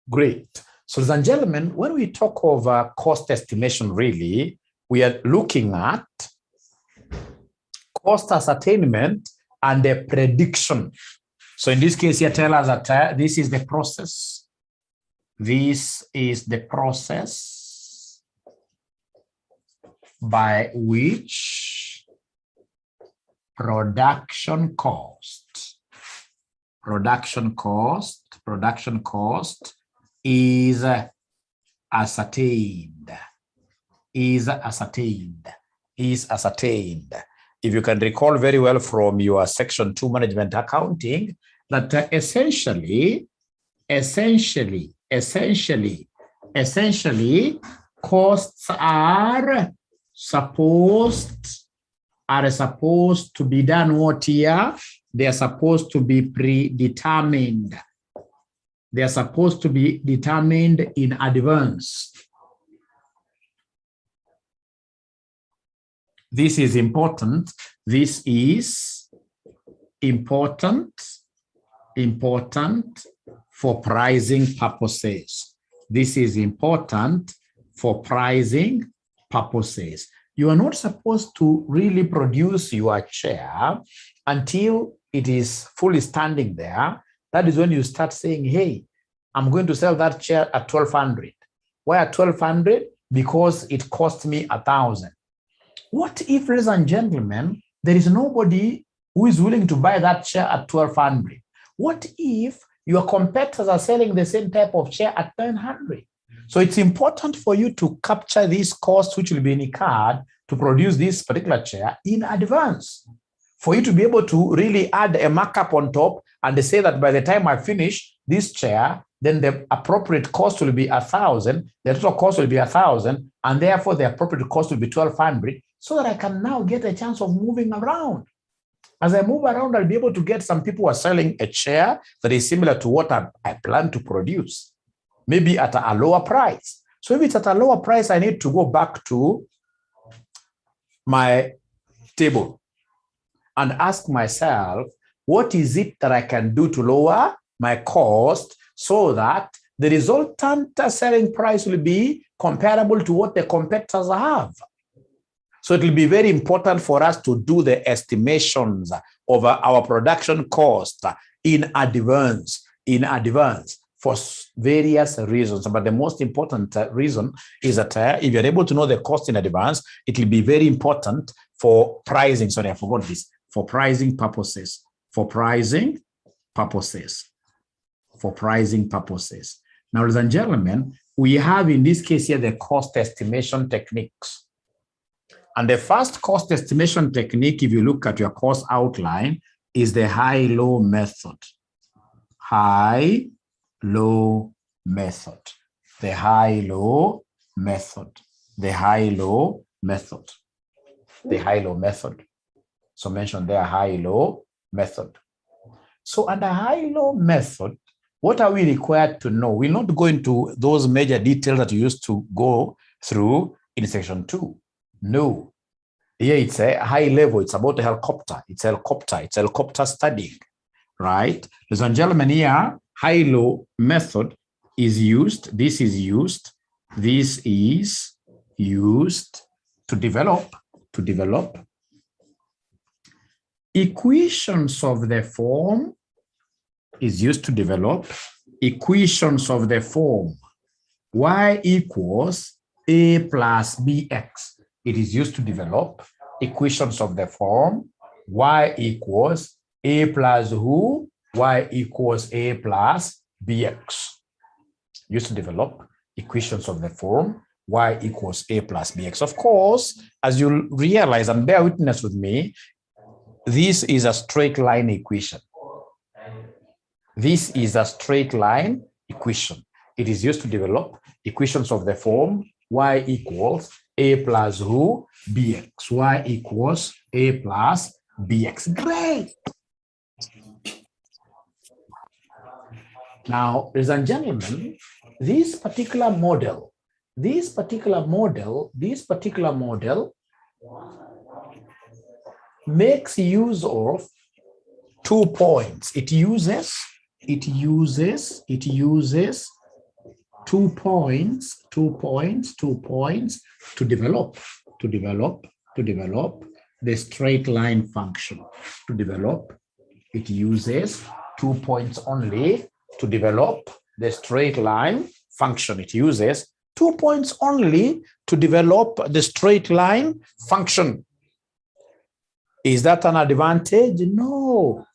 Great. So, ladies and gentlemen, when we talk of cost estimation, really, we are looking at cost ascertainment and the prediction. So in this case here, tell us that this is the process. This is the process by which production cost is ascertained. If you can recall very well from your section 2 management accounting, that essentially costs are supposed to be done what here? They are supposed to be predetermined. They are supposed to be determined in advance. This is important. This is important for pricing purposes. This is important for pricing purposes. You are not supposed to really produce your chair until it is fully standing there. That is when you start saying, hey, I'm going to sell that chair at 1,200. Why at 1,200? Because it cost me 1,000. What if, ladies and gentlemen, there is nobody who is willing to buy that chair at 1,200? What if your competitors are selling the same type of chair at 900? So it's important for you to capture these costs which will be incurred to produce this particular chair in advance, for you to be able to really add a markup on top and say that by the time I finish this chair, then the appropriate cost will be 1,000, the total cost will be 1,000, and therefore the appropriate cost will be 1,200, so that I can now get a chance of moving around. As I move around, I'll be able to get some people who are selling a chair that is similar to what I plan to produce, maybe at a lower price. So if it's at a lower price, I need to go back to my table and ask myself, what is it that I can do to lower my cost so that the resultant selling price will be comparable to what the competitors have? So it will be very important for us to do the estimations of our production cost in advance for various reasons. But the most important reason is that if you're able to know the cost in advance, it will be very important for pricing. Sorry, I forgot this. For pricing purposes. Now, ladies and gentlemen, we have in this case here the cost estimation techniques. And the first cost estimation technique, if you look at your course outline, is the high-low method. High-low method. The high-low method. The high-low method. The high-low method. So mention there high-low method. So under high-low method, what are we required to know? We're not going to those major details that you used to go through in section 2. No. Here it's a high level. It's about a helicopter. It's helicopter studying, right? Ladies and gentlemen, here, high-low method is used. This is used to develop equations of the form, is used to develop equations of the form y equals a plus bx. It is used to develop equations of the form y equals a plus who, y equals a plus bx. Used to develop equations of the form y equals a plus bx. Of course, as you realize and bear witness with me, this is a straight line equation. This is a straight line equation. It is used to develop equations of the form y equals a plus who, bx. Y equals a plus bx. Great. Now, ladies and gentlemen, this particular model makes use of 2 points. It uses 2 points to develop the straight line function. To develop, it uses 2 points only to develop the straight line function. It uses 2 points only to develop the straight line function. Is that an advantage? No.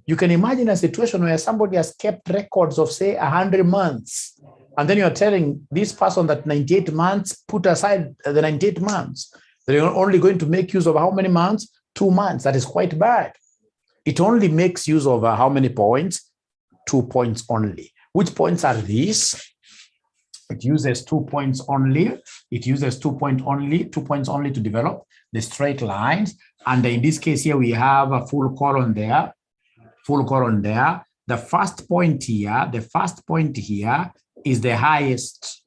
You can imagine a situation where somebody has kept records of, say, 100 months, and then you're telling this person that 98 months, put aside the 98 months. They're only going to make use of how many months? 2 months. That is quite bad. It only makes use of how many points? 2 points only. Which points are these? It uses 2 points only. It uses 2 points only to develop the straight lines. And in this case here, we have a full colon there. The first point here is the highest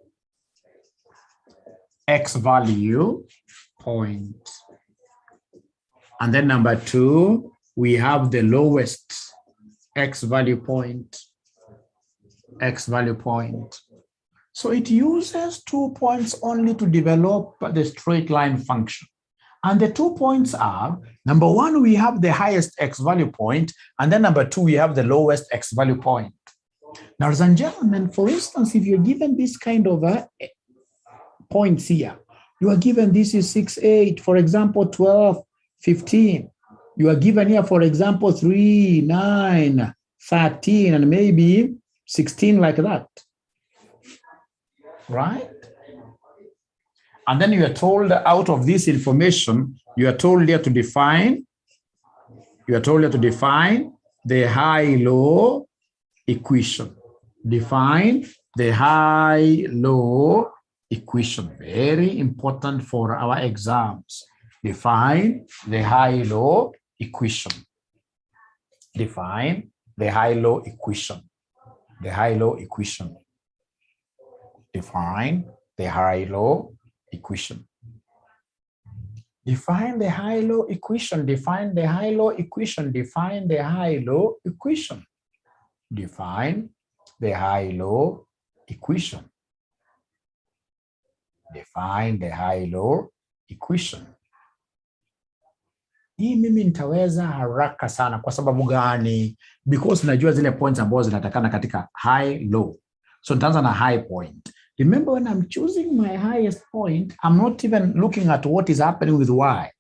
X value point. And then number 2, we have the lowest X value point. So it uses 2 points only to develop the straight line function. And the 2 points are, number 1, we have the highest X value point, and then number 2, we have the lowest X value point. Now, ladies and gentlemen, for instance, if you're given this kind of points here, you are given this is 6, 8, for example, 12, 15. You are given here, for example, 3, 9, 13, and maybe 16 like that, right? And then you are told out of this information, you are told here to define the high-low equation. Define the high-low equation. Very important for our exams. Define the high-low equation. Define the high-low equation. The high-low equation. Define the high-low equation. Define the high-low equation. Define the high-low equation. Define the high-low equation. Define the high-low equation. Define the high-low equation. Hii mimi nitaweza haraka sana. Kwa sababu gani? Because najua zile points ambazo zinatakana katika high low. So nitaanza na high point. Remember, when I'm choosing my highest point, I'm not even looking at what is happening with y.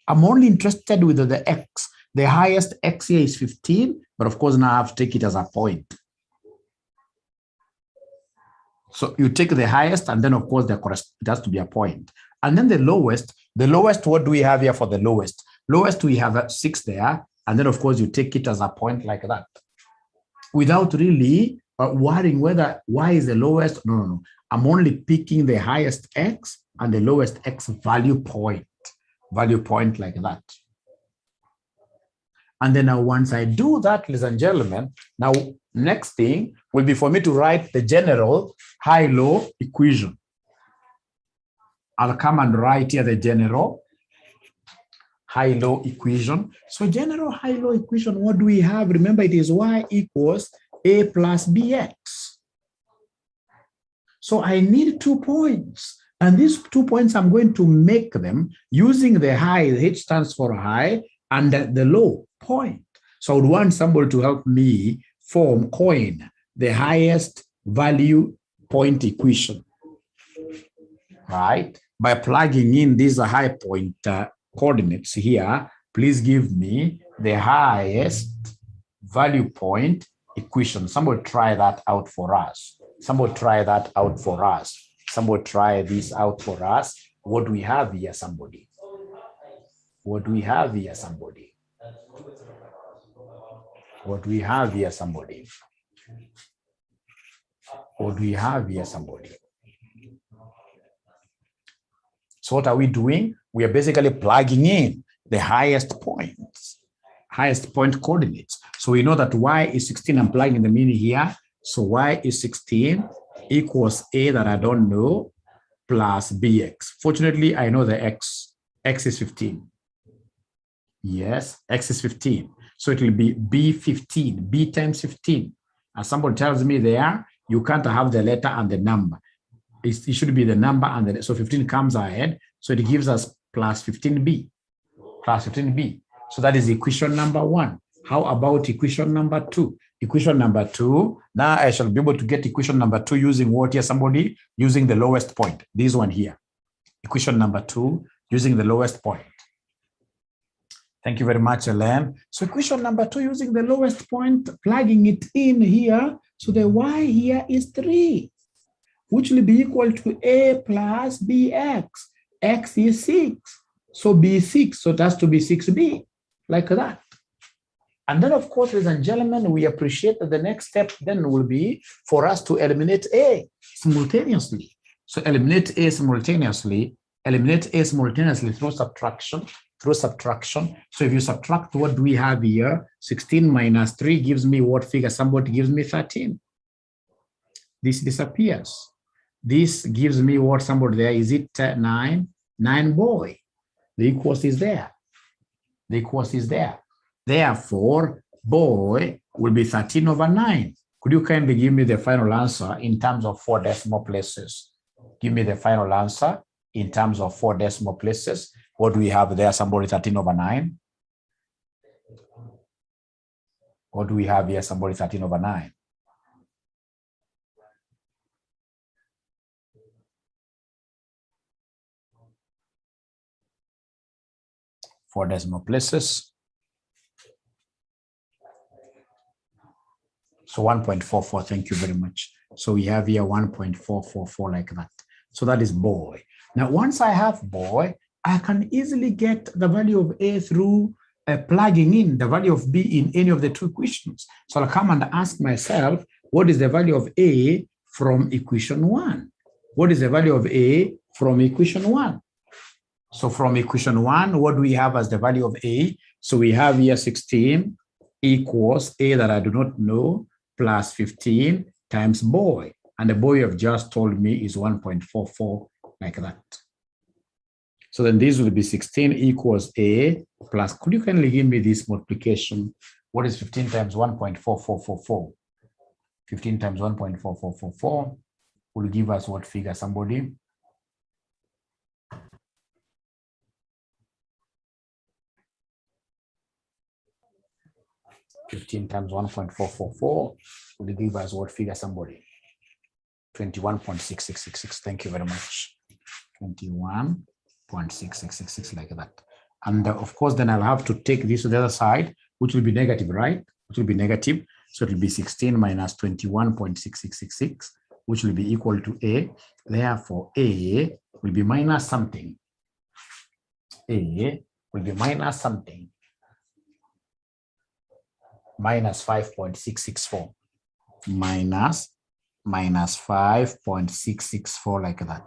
I'm only interested with the x. The highest x here is 15, but of course now I have to take it as a point. So you take the highest, and then of course it has to be a point. And then the lowest, what do we have here for the lowest? Lowest, we have 6 there, and then of course you take it as a point like that, without really worrying whether y is the lowest. No. I'm only picking the highest x and the lowest x value point like that. And then now once I do that, ladies and gentlemen, now next thing will be for me to write the general high-low equation. I'll come and write here the general high-low equation. So general high-low equation, what do we have? Remember, it is y equals a plus bx. So I need 2 points. And these 2 points, I'm going to make them using the high, the h stands for high, and the low point. So I would want somebody to help me coin the highest value point equation, right? By plugging in these high point coordinates here, please give me the highest value point equation. Somebody try that out for us. Somebody try that out for us. Somebody try this out for us. What do we have here, somebody? What do we have here, somebody? What do we have here, somebody? What do we have here, somebody? So what are we doing? We are basically plugging in the highest points, highest point coordinates. So we know that y is 16. I'm plugging the meaning here. So y is 16 equals a that I don't know plus bx. Fortunately, I know the x. X is 15. Yes, x is 15. So it will be b15, b times 15. As somebody tells me there, You can't have the letter and the number. It should be the number and the, so 15 comes ahead. So it gives us plus 15b, plus 15b. So that is equation number 1. How about equation number 2? Equation number 2, now I shall be able to get equation number 2 using what here? Somebody using the lowest point. This one here. Equation number 2 using the lowest point. Thank you very much, Elaine. So equation number 2 using the lowest point, plugging it in here. So the y here is 3, which will be equal to a plus bx. X is 6. So b is 6. So it has to be 6b, like that. And then, of course, ladies and gentlemen, we appreciate that the next step then will be for us to eliminate a simultaneously. So eliminate a simultaneously through subtraction. So if you subtract, what do we have here? 16 minus 3 gives me what figure? Somebody gives me 13. This disappears. This gives me what? Somebody there. Is it 9? 9, boy. The equals is there. The equals is there. Therefore, boy will be 13 over 9. Could you kindly give me the final answer in terms of 4 decimal places? Give me the final answer in terms of 4 decimal places. What do we have there? Somebody 13 over 9. What do we have here? Somebody 13 over 9. Four decimal places. So 1.44, thank you very much. So we have here 1.444 like that. So that is boy. Now, once I have boy, I can easily get the value of a through plugging in the value of b in any of the 2 equations. So I'll come and ask myself, what is the value of a from equation 1? What is the value of a from equation 1? So from equation 1, what do we have as the value of a? So we have here 16 equals a that I do not know plus 15 times boy. And the boy you have just told me is 1.44 like that. So then this will be 16 equals a plus, could you kindly give me this multiplication? What is 15 times 1.4444? 15 times 1.4444 will give us what figure, somebody? $15 times 1.444 will give us what figure, somebody? 21.6666. Thank you very much. 21.6666 like that. And of course, then I'll have to take this to the other side, which will be negative, right? Which will be negative. So it will be 16 minus 21.6666, which will be equal to a. Therefore, a will be minus something. A will be minus something. Minus 5.664. Minus 5.664 like that.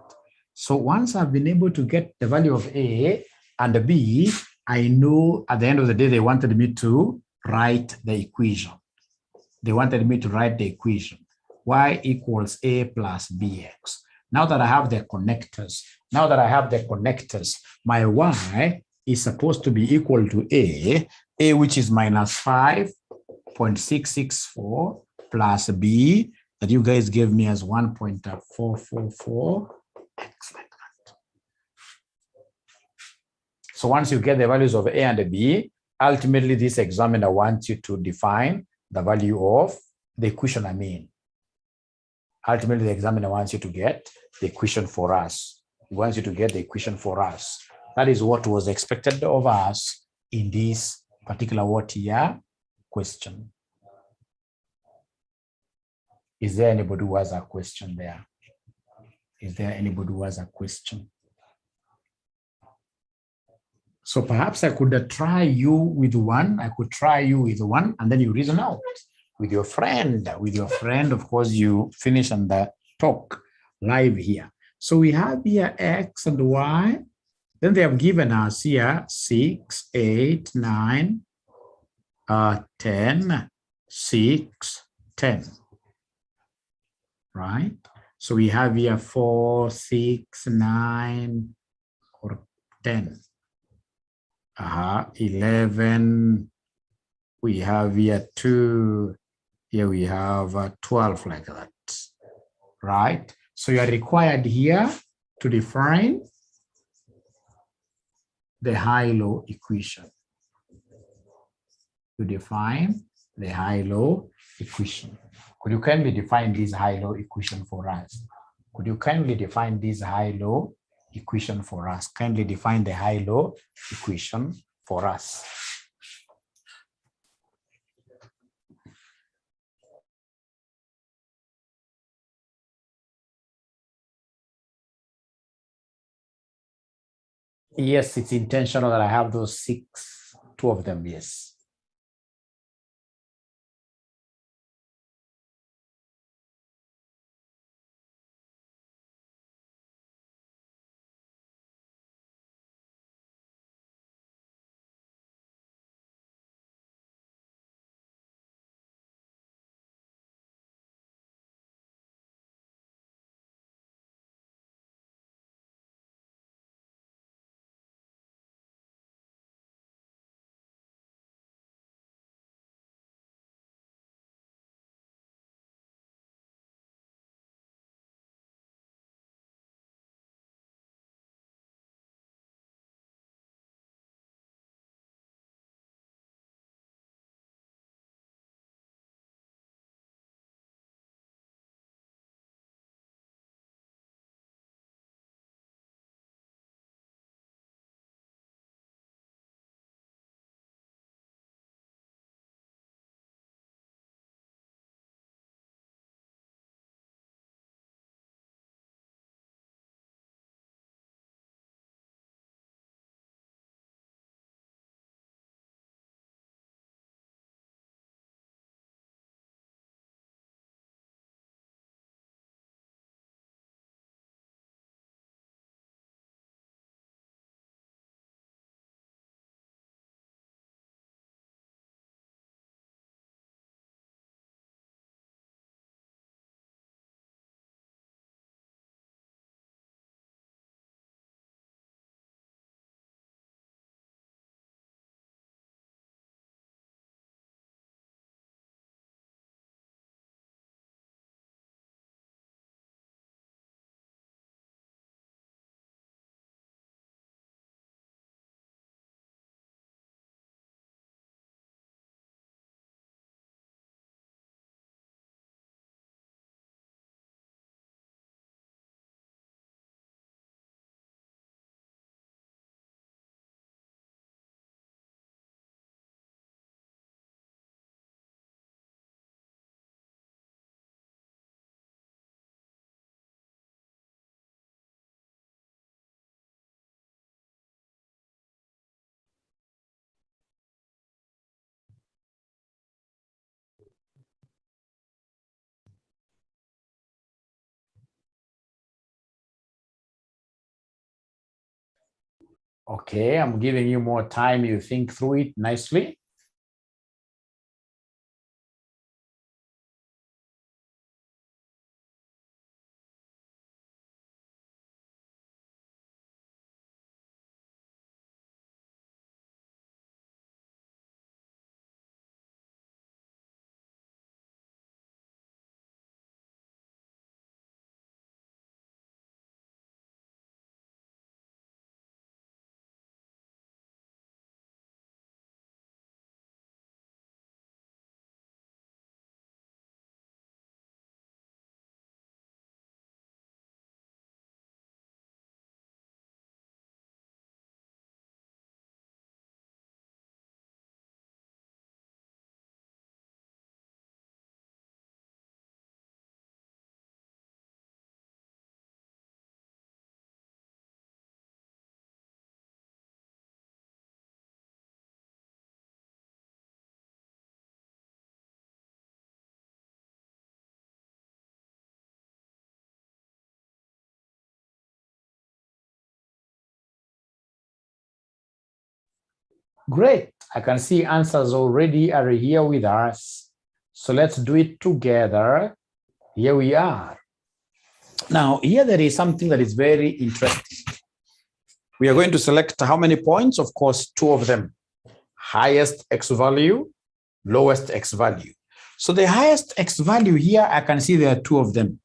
So once I've been able to get the value of a and b, I know at the end of the day, they wanted me to write the equation. They wanted me to write the equation. Y equals a plus bx. Now that I have the connectors, my y is supposed to be equal to a which is minus 5.664 plus b that you guys gave me as 1.444 x like that. So once you get the values of a and b, ultimately this examiner wants you to define the value of the equation. Ultimately the examiner wants you to get the equation for us. He wants you to get the equation for us. That is what was expected of us in this particular question. Is there anybody who has a question there? Is there anybody who has a question? So perhaps I could try you with one. And then you reason out with your friend. Of course, you finish and talk live here. So we have here x and y. Then they have given us here 6, 8, 9, 10, 6, 10. Right? So we have here 4, 6, 9, or 10. 11. We have here 2, Here we have 12 like that, right? So you are required here to define the high-low equation. To define the high-low equation. Could you kindly define this high-low equation for us? Could you kindly define this high-low equation for us? Kindly define the high-low equation for us. Yes, it's intentional that I have those two of them, yes. Okay, I'm giving you more time. You think through it nicely. Great. I can see answers already are here with us. So let's do it together. Here we are. Now, here there is something that is very interesting. We are going to select how many points? Of course, two of them. Highest X value, lowest X value. So the highest X value here, I can see there are two of them.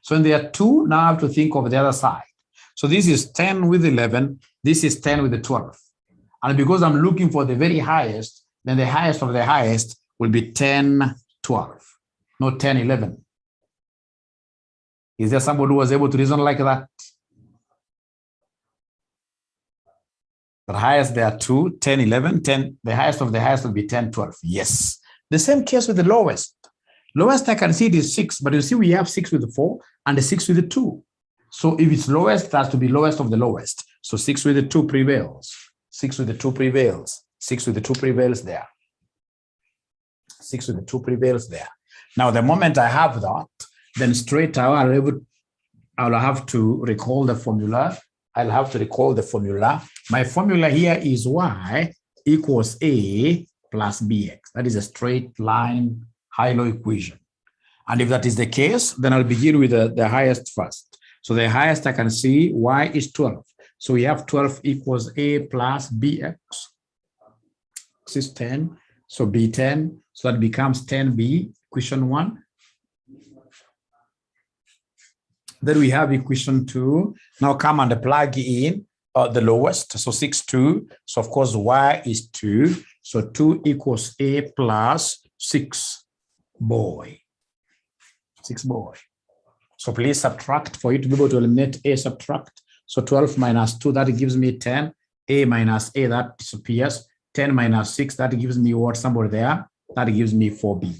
So when there are two, now I have to think of the other side. So this is 10 with 11. This is 10 with the 12. And because I'm looking for the very highest, then the highest of the highest will be 10, 12, not 10, 11. Is there somebody who was able to reason like that? The highest, there are two, 10, 11, 10. The highest of the highest will be 10, 12. Yes. The same case with the lowest. Lowest I can see it is 6, but you see we have 6 with the 4 and the 6 with the 2. So if it's lowest, it has to be lowest of the lowest. So 6 with the 2 prevails. 6 with the 2 prevails. 6 with the 2 prevails there. 6 with the 2 prevails there. Now, the moment I have that, then straight away I'll have to recall the formula. I'll have to recall the formula. My formula here is y equals a plus bx. That is a straight line high-low equation. And if that is the case, then I'll begin with the highest first. So the highest I can see, y is 12. So we have 12 equals a plus bx. This is 10. So b10. So that becomes 10b, equation 1. Then we have equation 2. Now come and plug in the lowest. So 6, 2. So of course, y is 2. So 2 equals a plus 6 boy. 6 boy. So please subtract for you to be able to eliminate a, subtract. So 12 minus 2, that gives me 10. A minus a, that disappears. 10 minus 6, that gives me what? Somewhere there. That gives me 4b.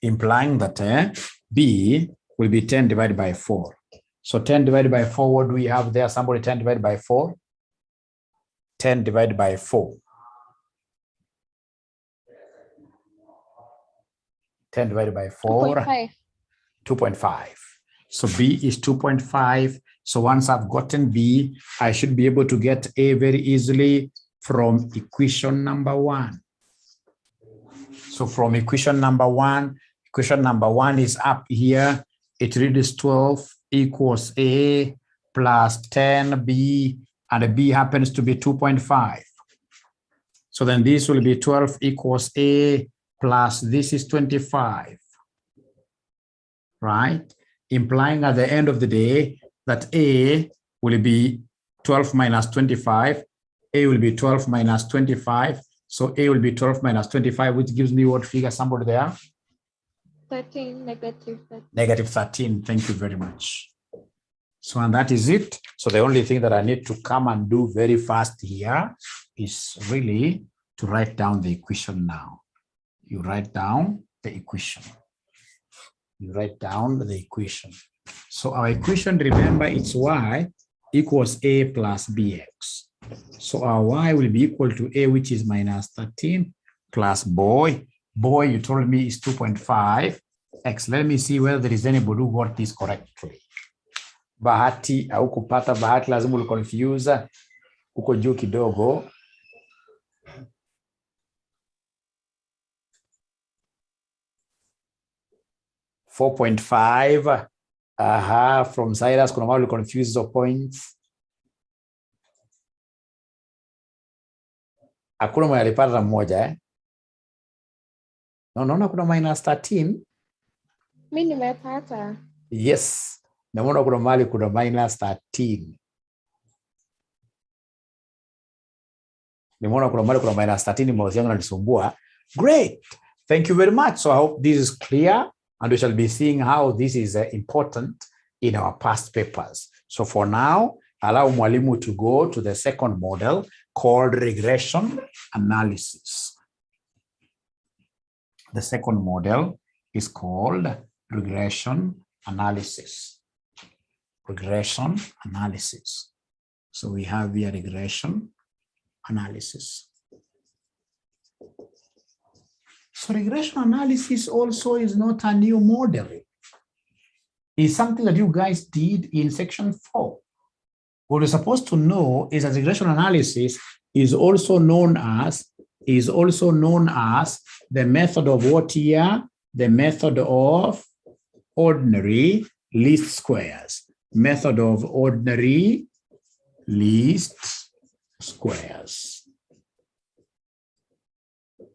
Implying that b will be 10 divided by 4. So 10 divided by 4, what do we have there? Somebody 10 divided by 4? 10 divided by 4. 10 divided by 4. 2.5. 2.5. So b is 2.5. So once I've gotten b, I should be able to get a very easily from equation number 1. So from equation number 1 is up here. It reads 12 equals a plus 10b, and b happens to be 2.5. So then this will be 12 equals a plus this is 25, right? Implying at the end of the day that a will be 12 minus 25. A will be 12 minus 25. So a will be 12 minus 25, which gives me what figure? Somebody there? 13, negative 13. Negative 13. Thank you very much. So, and that is it. So the only thing that I need to come and do very fast here is really to write down the equation now. You write down the equation. You write down the equation. So our equation, remember, it's y equals a plus bx. So our y will be equal to a, which is minus 13, plus boy. Boy, you told me is 2.5. X. Let me see whether there is anybody who got this correctly. Bahati, au kupata bahati, lazima confuse uko juu kidogo. $4.5. From Cyrus, kuna mahali confuse the points. Hakuna mwenye alipata mmoja No, naona kuna minus 13. Mimi nimepata. Yes. Naona kuna mahali kuna minus 13. Nimeona kuna mahali kuna minus 13, mouse yangu inanisumbua. Great. Thank you very much. So I hope this is clear, and we shall be seeing how this is important in our past papers. So for now, allow mwalimu to go to the second model called regression analysis. The second model is called regression analysis. Regression analysis. So we have here regression analysis. So regression analysis also is not a new model. It's something that you guys did in section 4. What we're supposed to know is that regression analysis is also known as the method of what here? The method of ordinary least squares. Method of ordinary least squares.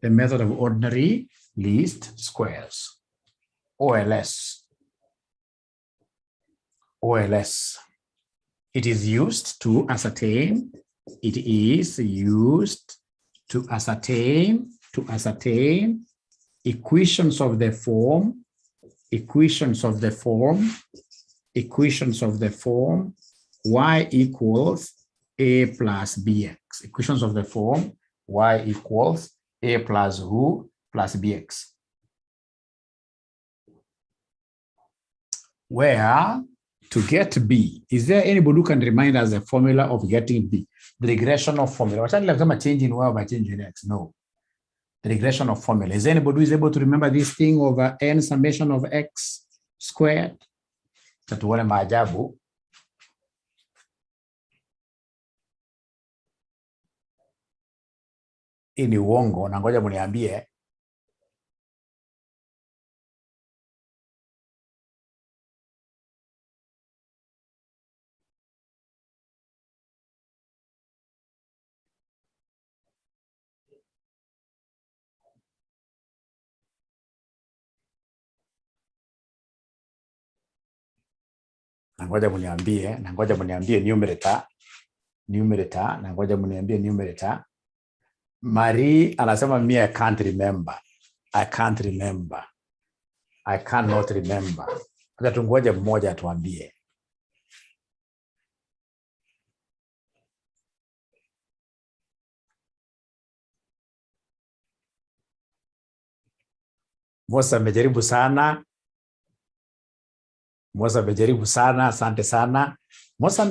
the method of ordinary least squares, OLS. OLS. It is used to ascertain. It is used to ascertain equations of the form y equals a plus bx. Equations of the form y equals a plus who plus bx. Where to get b, is there anybody who can remind us the formula of getting b? The regression of formula. What's like change in y by change in x? No. The regression of formula. Is there anybody who is able to remember this thing over n summation of x squared? Tatuone maajabu. Hii ni uongo na ngoja mniambie. Na ngoja mniambie numerator, na ngoja mniambie numerator. Marie anasema me I cannot remember. I cannot remember. Acha tungoje mmoja atuambie. Mosa amejaribu sana. Asante sana. Mosa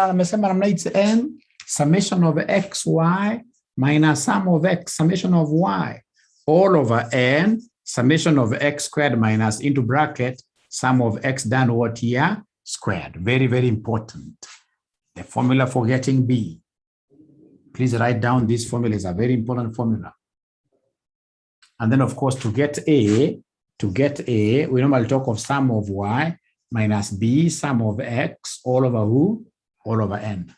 amesema namna it's n summation of xy minus sum of x summation of y all over n summation of x squared minus into bracket sum of x done what here squared. Very, very important. The formula for getting b. Please write down this formula. Is a very important formula. And then of course to get a, we normally talk of sum of y minus b sum of x all over who? All over n.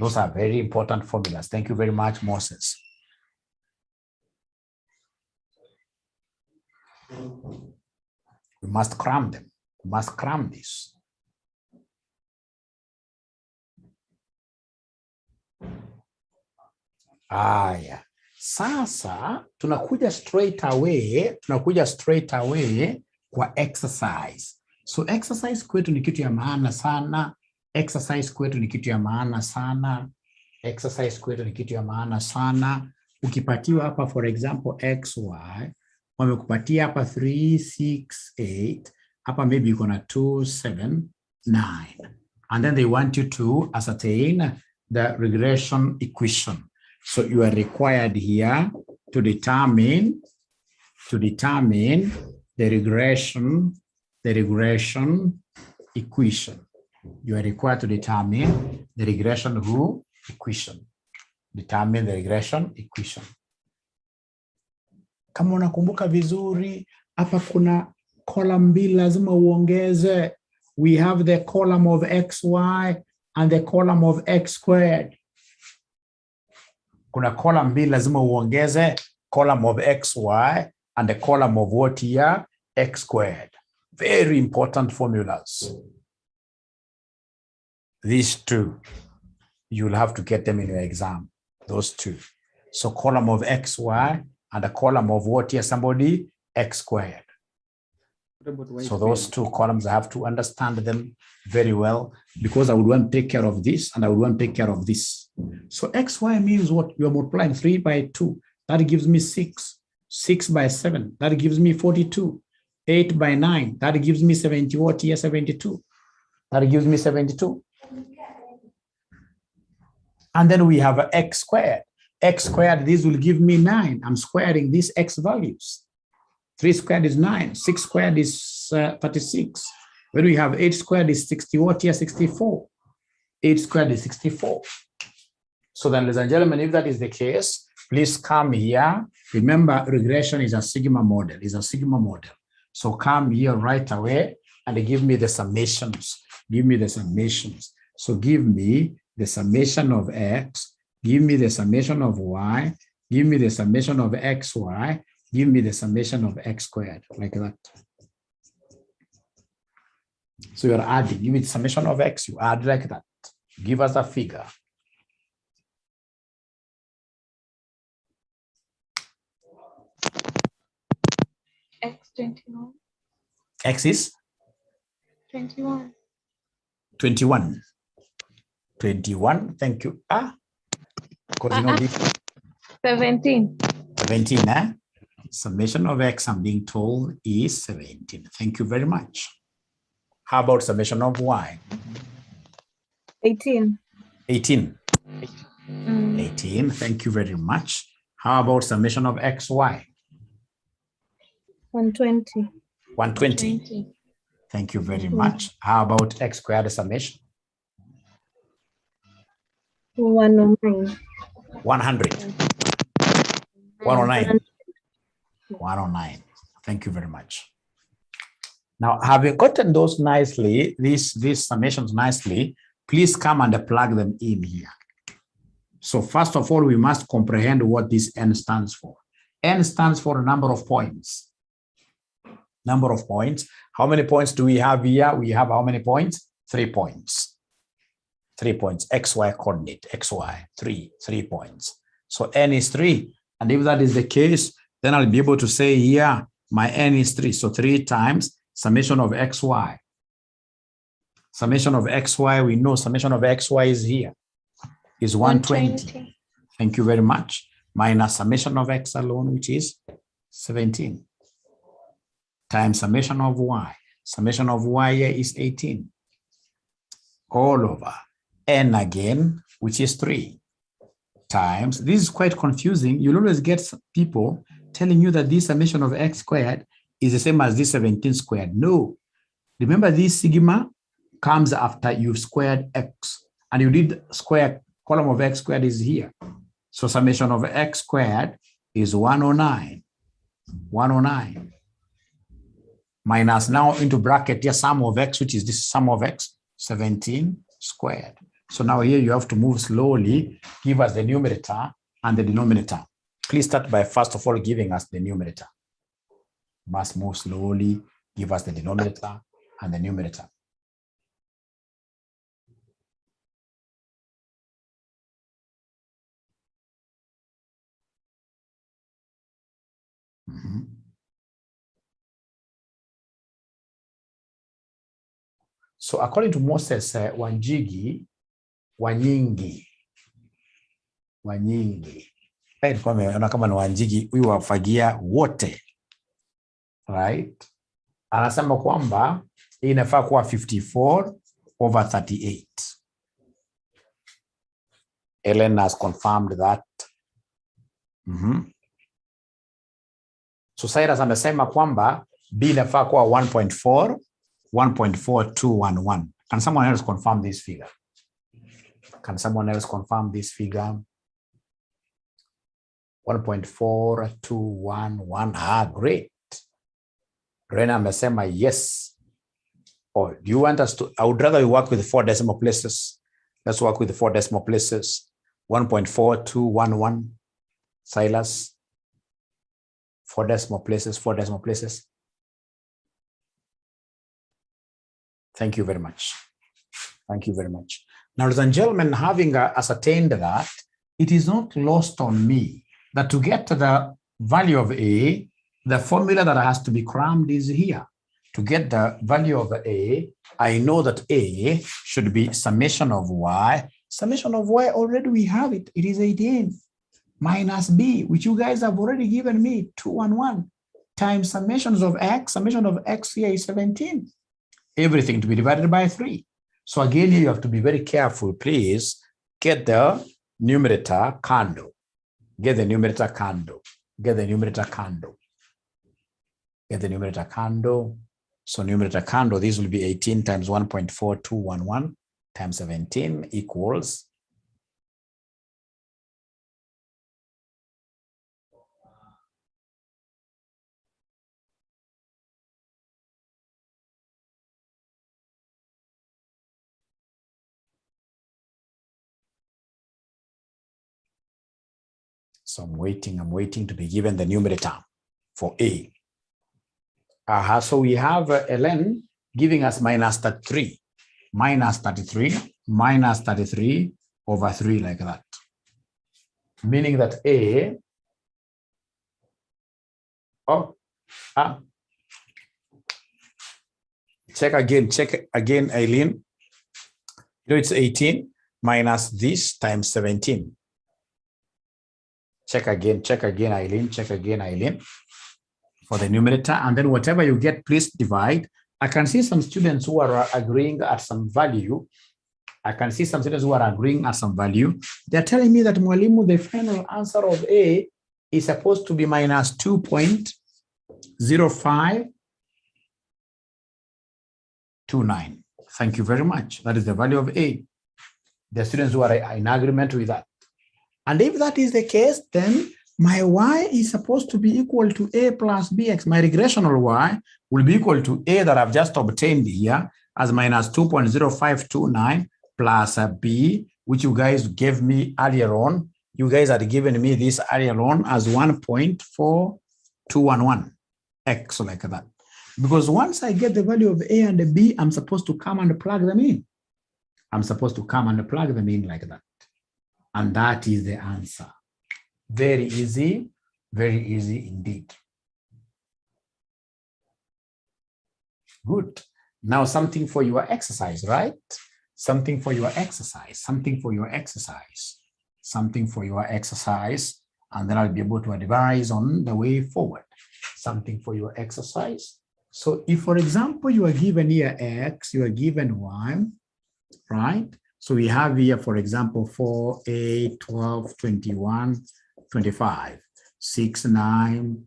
Those are very important formulas. Thank you very much, Moses. We must cram them. We must cram this. Yeah. Sasa tunakuja straight away kwa exercise. So exercise kwetu ni kitu ya maana sana. Ukipatiwa hapa for example xy, wamekupatia hapa 3 6 8, hapa maybe you gonna 2 7 9, and then they want you to ascertain the regression equation. So you are required here to determine the regression equation. You are required to determine the regression equation. Determine the regression equation. Kama unakumbuka vizuri, hapa kuna column mbili lazima uongeze. We have the column of xy and the column of x squared. Kuna column mbili lazima uongeze, column of xy and the column of what here? X squared. Very important formulas. These two, you'll have to get them in your exam. Those two. So column of xy and a column of what here? Somebody? X squared. So those two columns, I have to understand them very well because I would want to take care of this and I would want to take care of this. So xy means what? You are multiplying 3 by 2. That gives me 6. 6 by 7. That gives me 42. 8 by 9. That gives me 70. What here? 72. That gives me 72. And then we have x squared. X squared, this will give me 9. I'm squaring these x values. 3 squared is 9. 6 squared is 36. When we have 8 squared is 60. What here? 64. 8 squared is 64. So then, ladies and gentlemen, if that is the case, please come here. Remember, regression is a sigma model. So come here right away and give me the summations. So give me the summation of x, give me the summation of y, Give me the summation of xy. Give me the summation of x squared, like that. So you're adding. Give me the summation of x. You add like that. Give us a figure. X 21. X is 21. 21. 21. Thank you. Because you know this 17. 17, Summation of x, I'm being told, is 17. Thank you very much. How about summation of y? 18. 18. 18. Thank you very much. How about summation of xy? 120. 120. Thank you very much. How about x squared summation? 109. 100. 109. 109. Thank you very much. Now, having gotten those nicely, these summations nicely, please come and plug them in here. So first of all, we must comprehend what this n stands for. N stands for a number of points. Number of points. How many points do we have here? We have how many points? 3 points. 3 points. XY coordinate. XY. 3 points. So n is 3. And if that is the case, then I'll be able to say here, my n is 3. So 3 times summation of xy. Summation of xy, we know summation of xy is here. Is 120. Thank you very much. Minus summation of x alone, which is 17. Times summation of y. Summation of y here is 18. All over n again, which is 3. Times, this is quite confusing. You'll always get people telling you that this summation of x squared is the same as this 17 squared. No. Remember, this sigma comes after you've squared x. And you did square, column of x squared is here. So summation of x squared is 109. 109. Minus now into bracket here, sum of x, which is this sum of x, 17 squared. So now here you have to move slowly, give us the numerator and the denominator. Please start by first of all giving us the numerator. Must move slowly, give us the denominator and the numerator. So according to Moses, Wanjigi, Wanyingi. Ona kama ni Wanjigi, huyu wafagia wote. Right? Anasema kwamba hii inafaa kuwa 54 over 38. Ellen has confirmed that. So Cyrus amesema kwamba B inafaa kuwa 1.4, 1.4211. Can someone else confirm this figure? Can someone else confirm this figure? 1.4211. Great. Rena amesema yes. Oh, do you want us to? I would rather we work with 4 decimal places. Let's work with 4 decimal places. 1.4211. Silas. 4 decimal places. 4 decimal places. Thank you very much. Thank you very much. Now, ladies and gentlemen, having ascertained that, it is not lost on me that to get to the value of A, the formula that has to be crammed is here. To get the value of A, I know that A should be summation of Y. Summation of Y, already we have it. It is 18 minus B, which you guys have already given me, 211, times summations of X. Summation of X here is 17. Everything to be divided by 3. So again, here you have to be very careful. Please get the numerator kando. Get the numerator kando. Get the numerator kando. Get the numerator kando. So numerator kando, this will be 18 times 1.4211 times 17 equals So I'm waiting to be given the numerator for A. So we have ln giving us minus 33, minus 33, minus 33 over 3 like that. Meaning that A, check again, Eileen. It's 18 minus this times 17. Check again, Eileen, for the numerator. And then whatever you get, please divide. I can see some students who are agreeing at some value. They're telling me that Mwalimu, the final answer of A is supposed to be minus 2.0529. Thank you very much. That is the value of A. The students who are in agreement with that. And if that is the case, then my y is supposed to be equal to A plus bx. My regressional y will be equal to A that I've just obtained here as minus 2.0529 plus B, which you guys gave me earlier on. You guys had given me this earlier on as 1.4211 x, like that. Because once I get the value of A and B, I'm supposed to come and plug them in. Like that. And that is the answer. Very easy indeed. Good. Now something for your exercise, right? Something for your exercise. And then I'll be able to advise on the way forward. Something for your exercise. So if, for example, you are given here X, you are given Y, right? So we have here, for example, 4, 8, 12, 21, 25, 6, 9,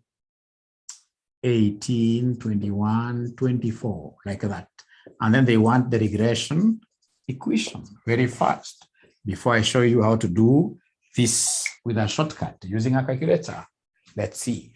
18, 21, 24, like that. And then they want the regression equation very fast. Before I show you how to do this with a shortcut using a calculator, let's see.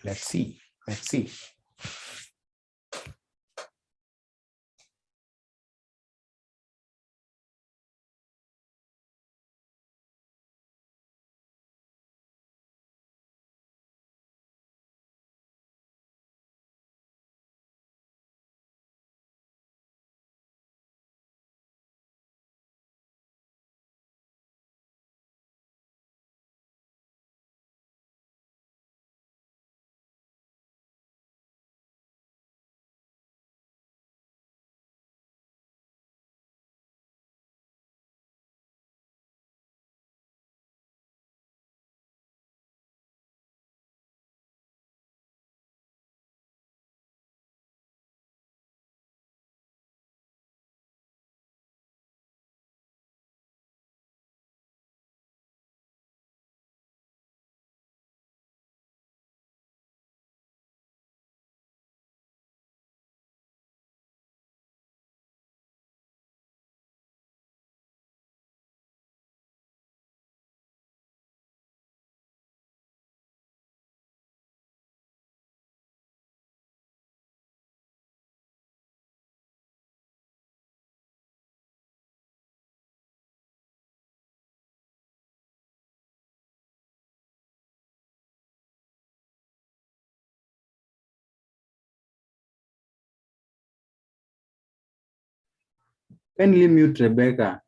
Kindly mute Rebecca.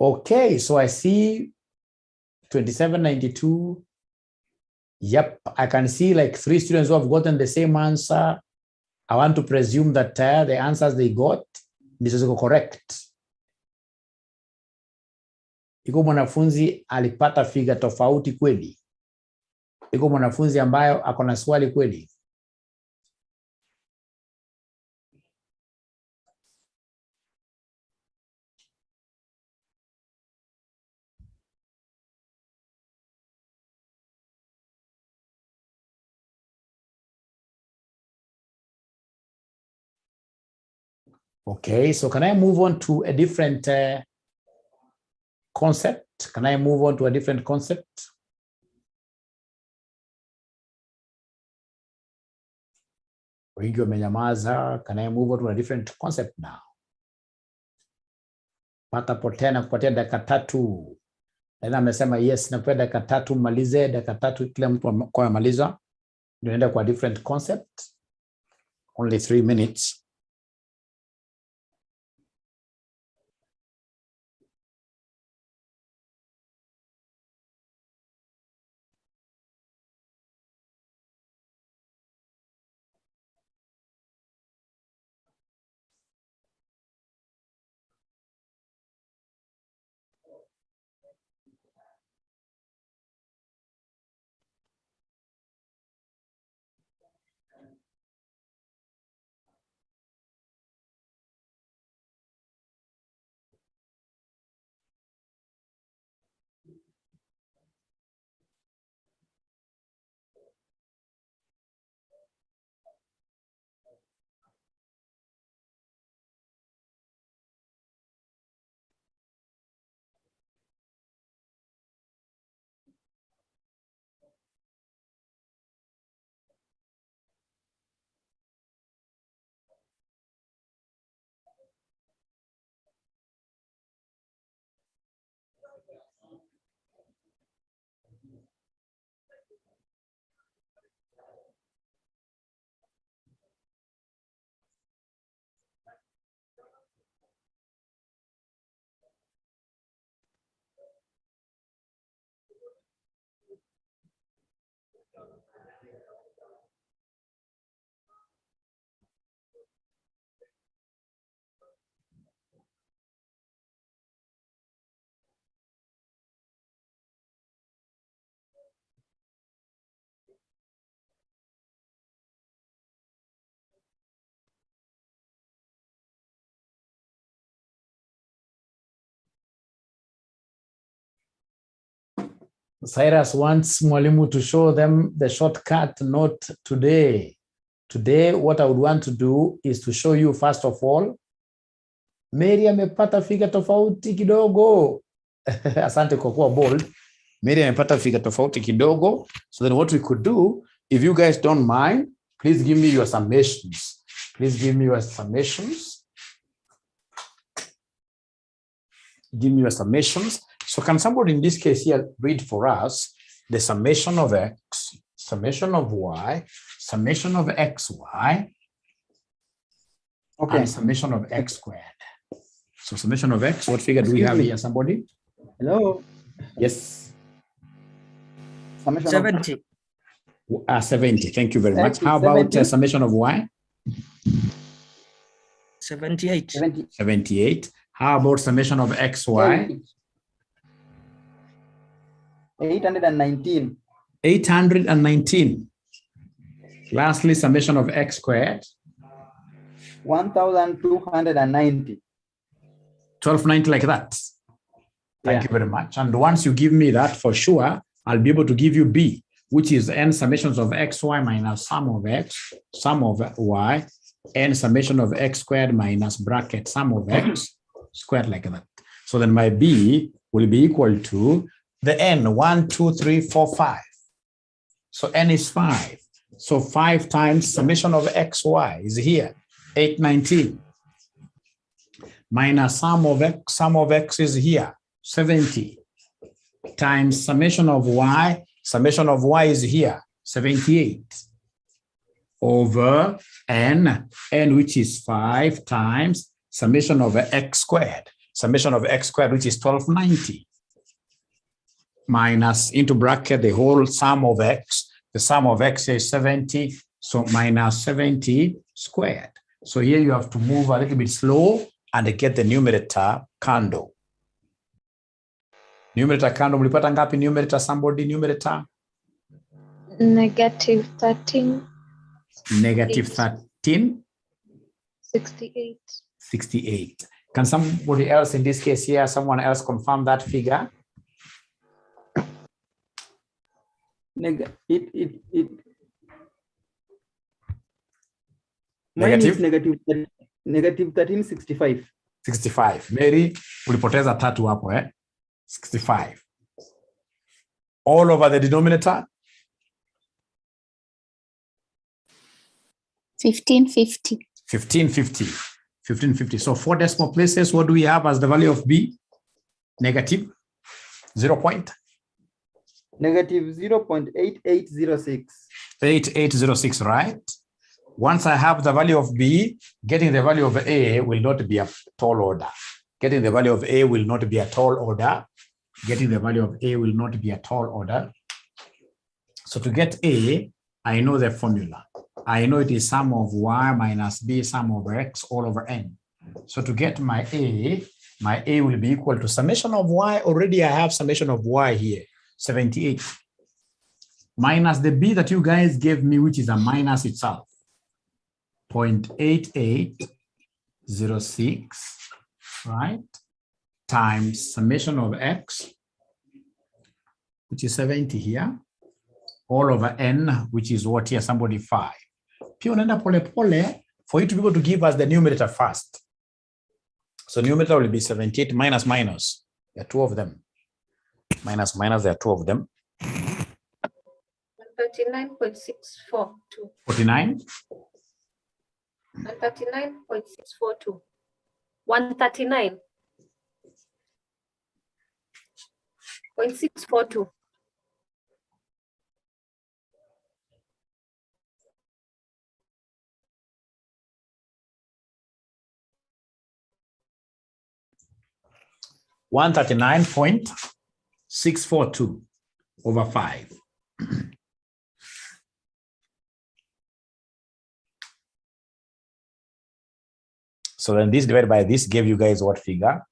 Okay, so I see 2792. Yep, I can see like 3 students who have gotten the same answer. I want to presume that the answers they got is correct. Iko mwanafunzi alipata figa tofauti kweli? Iko mwanafunzi ambayo ako na swali kweli? Okay, so can I move on to a different concept? Can I move on to a different concept? Wengi wamenyamaza. Can I move on to a different concept now? Pata potena kupatia dakika 3. Na amesema yes, nakupea dakika 3 malize, dakika 3 kila mtu kwa amaliza. Tunaenda kwa different concept. Only 3 minutes. Cyrus wants mwalimu to show them the shortcut, not today. Today, what I would want to do is to show you, first of all, Mary amepata figa tofauti kidogo. Asante kwa kuwa bold. Mary amepata figa tofauti kidogo. So then what we could do, if you guys don't mind, please give me your summations. Please give me your summations. Give me your summations. So can somebody in this case here read for us the summation of x, summation of y, summation of xy, and summation of x squared. So summation of x, what figure do we have here, somebody? Hello. Yes. Summation 70. 70, thank you very much. How about summation of y? 78. 78. How about summation of xy? 819. 819. Lastly, summation of x squared? 1290. 1290, like that. Thank you very much. And once you give me that, for sure, I'll be able to give you B, which is n summations of xy minus sum of x, sum of y, n summation of x squared minus bracket sum of x squared, like that. So then my B will be equal to the n, 1, 2, 3, 4, 5. So n is 5. So 5 times summation of xy is here, 819. Minus sum of x is here, 70. Times summation of y is here, 78. Over n which is 5 times summation of x squared. summation of x squared, which is 1290, minus into bracket the whole sum of x. The sum of x is 70, so minus 70 squared. So here you have to move a little bit slow and get the numerator kando. Numerator kando, mlipata ngapi numerator? Somebody numerator? Negative 13. Negative 13. 68. 68. Can somebody else in this case here, someone else confirm that figure? Mine Negative? is negative 1365. 65. Mary, ulipoteza tatu hapo, 65. All over the denominator? 1550. 1550. 1550. So 4 decimal places, what do we have as the value of B? Negative 0 point? Negative 0.8806. 8806, right? Once I have the value of B, getting the value of A will not be a tall order. Getting the value of A will not be a tall order. Getting the value of A will not be a tall order. So to get A, I know the formula. I know it is sum of y minus b sum of x all over n. So to get my A will be equal to summation of y. Already I have summation of y here, 78. Minus the b that you guys gave me, which is a minus itself, 0.8806, right? Times summation of x, which is 70 here, all over n, which is what here, somebody 5. Pia unaenda pole pole for you to be able to give us the numerator first. So numerator will be 78 minus minus. There are two of them. Minus minus, there are two of them. 139.642. 49. 139.642. 139.642. $139.642 over 5. So then this divided by this gave you guys what figure?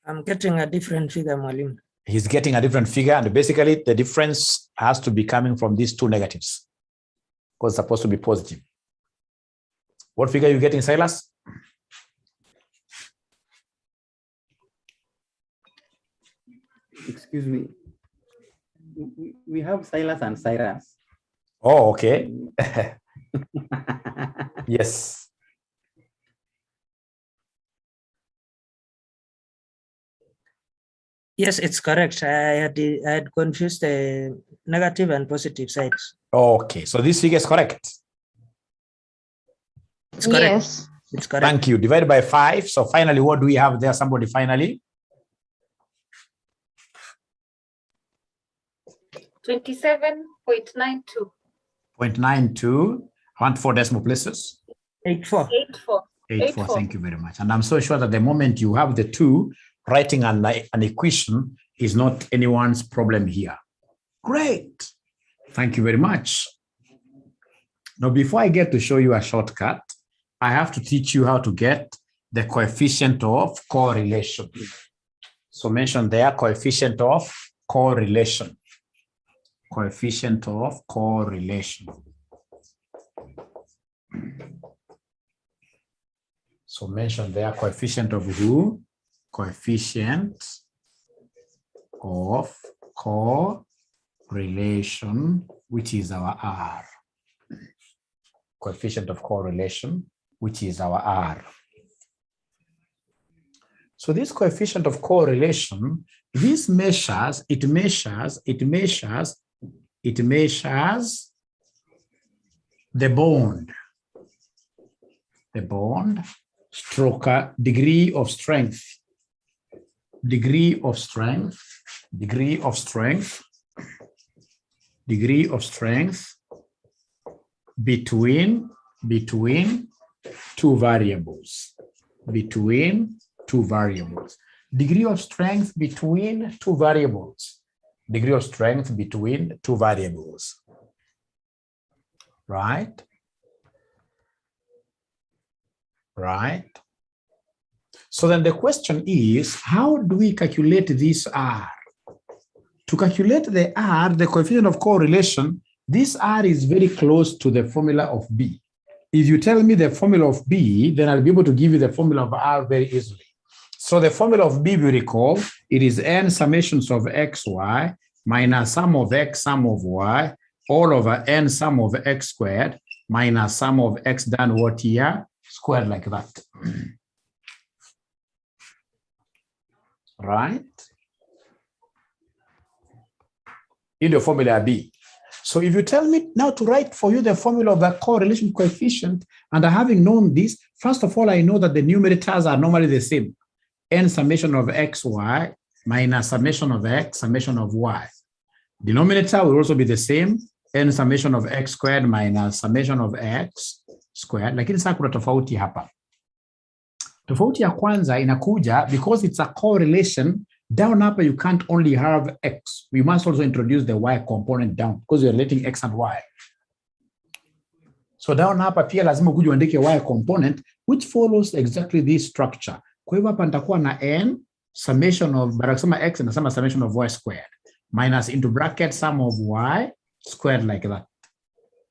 I'm getting a different figure, Mwalimu. He's getting a different figure, and basically the difference has to be coming from these two negatives because it's supposed to be positive. What figure are you getting, Silas? Excuse me. We have Silas and Cyrus. Oh, okay. Yes. Yes, it's correct. I had confused the negative and positive sides. Okay, so this figure is correct. It's correct. Yes. It's correct. Thank you. Divided by 5. So finally, what do we have there? Somebody finally? 27.92. 0.92. I want 4 decimal places. 84. 84. 84. Thank you very much. And I'm so sure that the moment you have the 2, writing an equation is not anyone's problem here. Great. Thank you very much. Now, before I get to show you a shortcut, I have to teach you how to get the coefficient of correlation. So mention there, coefficient of correlation. Coefficient of correlation. So mention there, coefficient of who? Coefficient of correlation, which is our R. Coefficient of correlation, which is our R. So this coefficient of correlation, this measures the bond stroke degree of strength between two variables, between two variables. Degree of strength between two variables. Degree of strength between two variables. Right? Right? So then the question is, how do we calculate this R? To calculate the R, the coefficient of correlation, this R is very close to the formula of B. If you tell me the formula of B, then I'll be able to give you the formula of R very easily. So the formula of B, we recall, it is n summations of xy minus sum of x, sum of y, all over n sum of x squared minus sum of x done what here, squared like that. Right? In the formula B. So if you tell me now to write for you the formula of the correlation coefficient, and having known this, first of all, I know that the numerators are normally the same. N summation of xy minus summation of x, summation of y. Denominator will also be the same, n summation of x squared minus summation of x squared. Lakini sasa kuna tofauti hapa. Tofauti ya kwanza inakuja because it's a correlation. Down hapa you can't only have x. We must also introduce the y component down because you're letting x and y. So down hapa pia lazima ukuje uandike y component which follows exactly this structure. Kwa hivyo hapa nitakuwa na n summation of barakisema x na summation of y squared minus into bracket sum of y squared like that.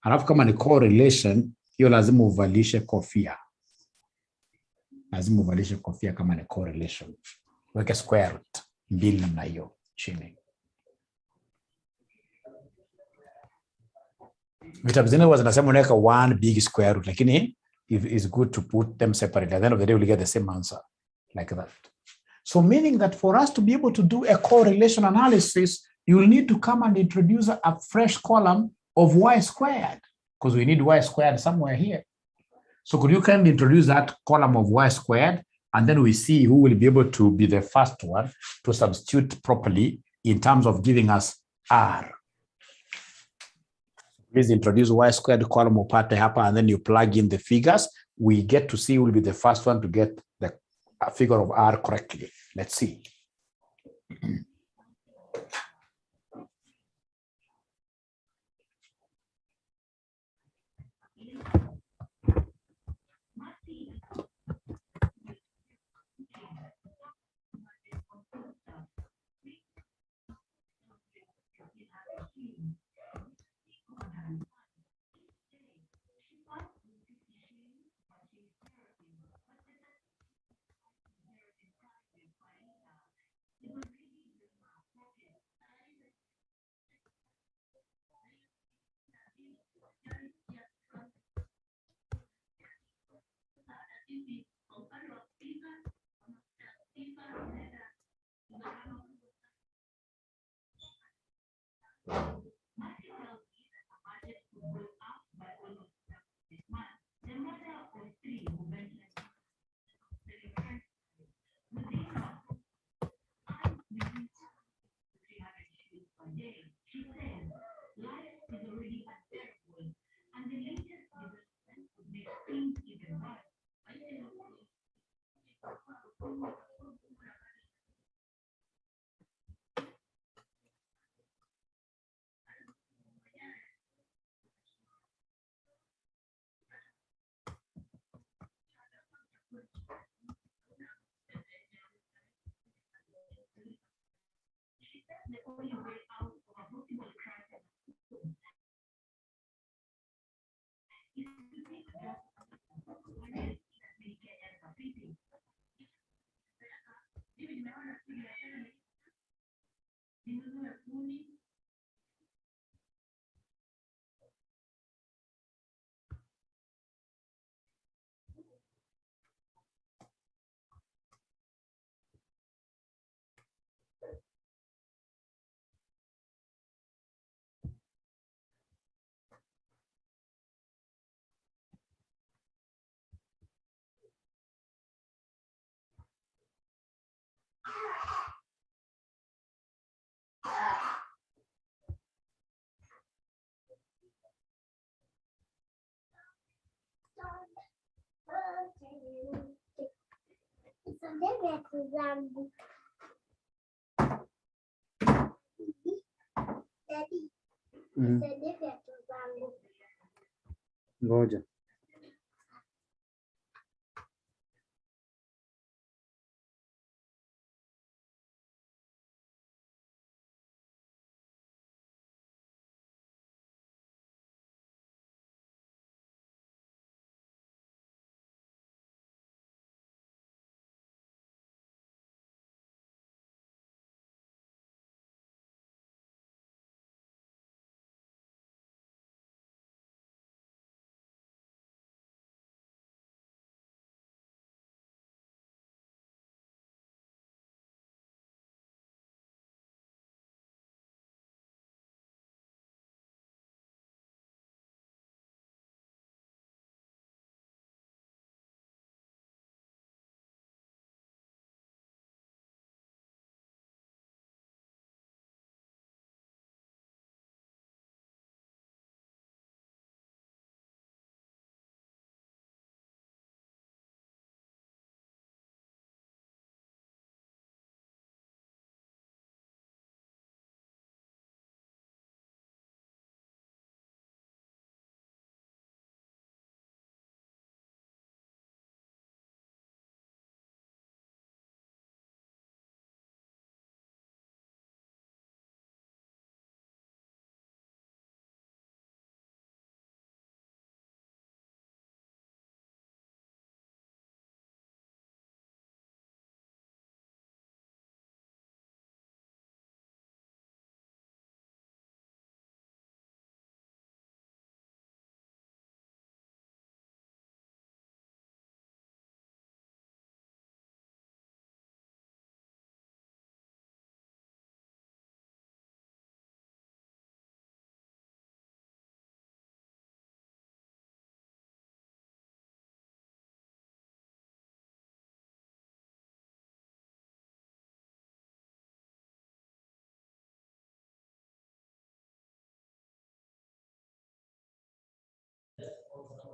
Alafu kama ni correlation, hiyo lazima uvalishe kofia. Lazima uvalishe kofia kama ni correlation. Weke square root mbili namna hiyo chini. Vitabu zingine huwa zinasema unaweka one big square root, lakini it's good to put them separately. At the end of the day, we'll get the same answer like that. So meaning that for us to be able to do a correlation analysis, you will need to come and introduce a fresh column of y squared because we need y squared somewhere here. So could you kindly introduce that column of y squared, and then we see who will be able to be the first one to substitute properly in terms of giving us R. Please introduce y squared column upate hapa, and then you plug in the figures. We get to see who will be the first one to get the figure of R correctly. Let's see. Ngoja.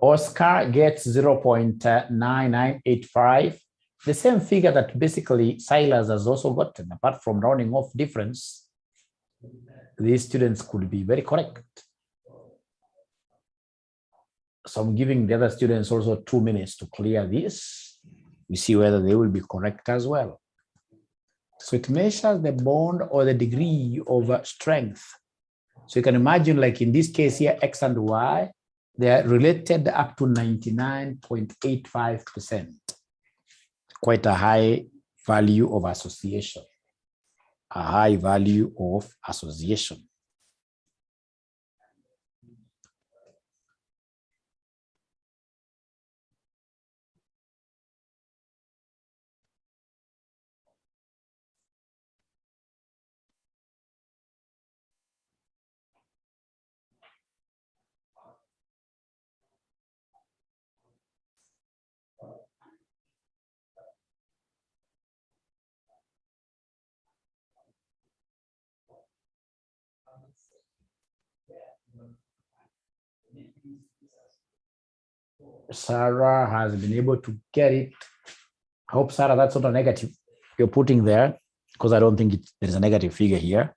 Oscar gets 0.9985, the same figure that basically Silas has also gotten, apart from rounding off difference. These students could be very correct. So I'm giving the other students also 2 minutes to clear this. We see whether they will be correct as well. So it measures the bond or the degree of strength. So you can imagine, like in this case here, X and Y, they are related up to 99.85%. Quite a high value of association. A high value of association. Sarah has been able to get it. I hope, Sarah, that's not a negative you're putting there, because I don't think there's a negative figure here.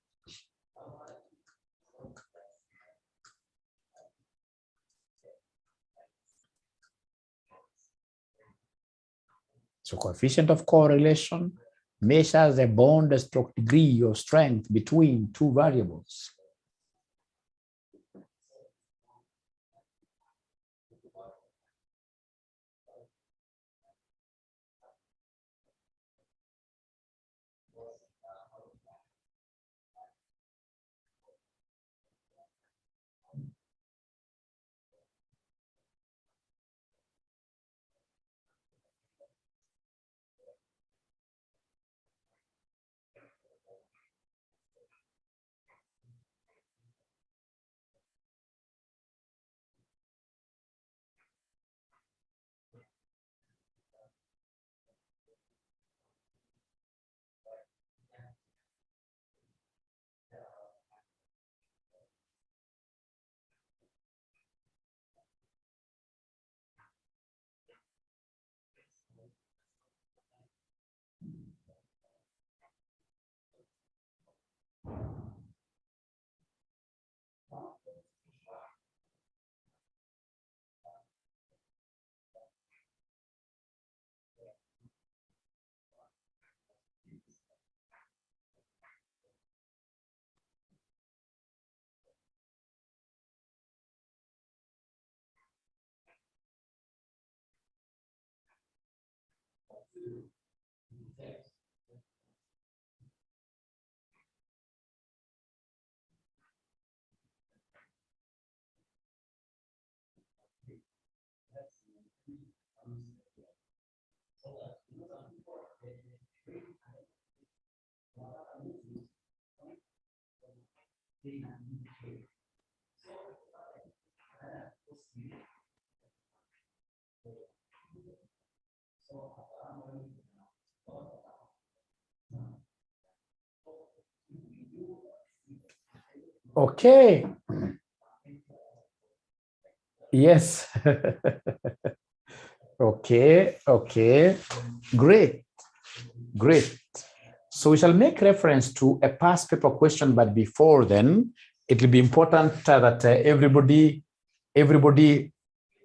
So coefficient of correlation measures the bond stroke degree of strength between two variables. Okay. Yes. Okay. Okay. Great. Great. So we shall make reference to a past paper question, but before then, it will be important that everybody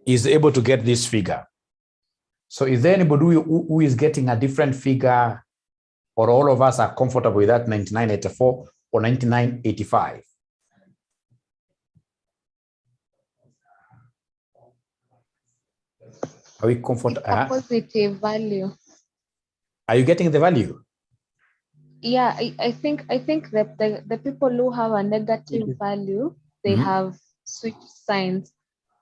is able to get this figure. So is there anybody who is getting a different figure, or all of us are comfortable with that 9984 or 9985? Are we comfortable? It's a positive value. Are you getting the value? Yeah, I think that the people who have a negative value, they have switched signs,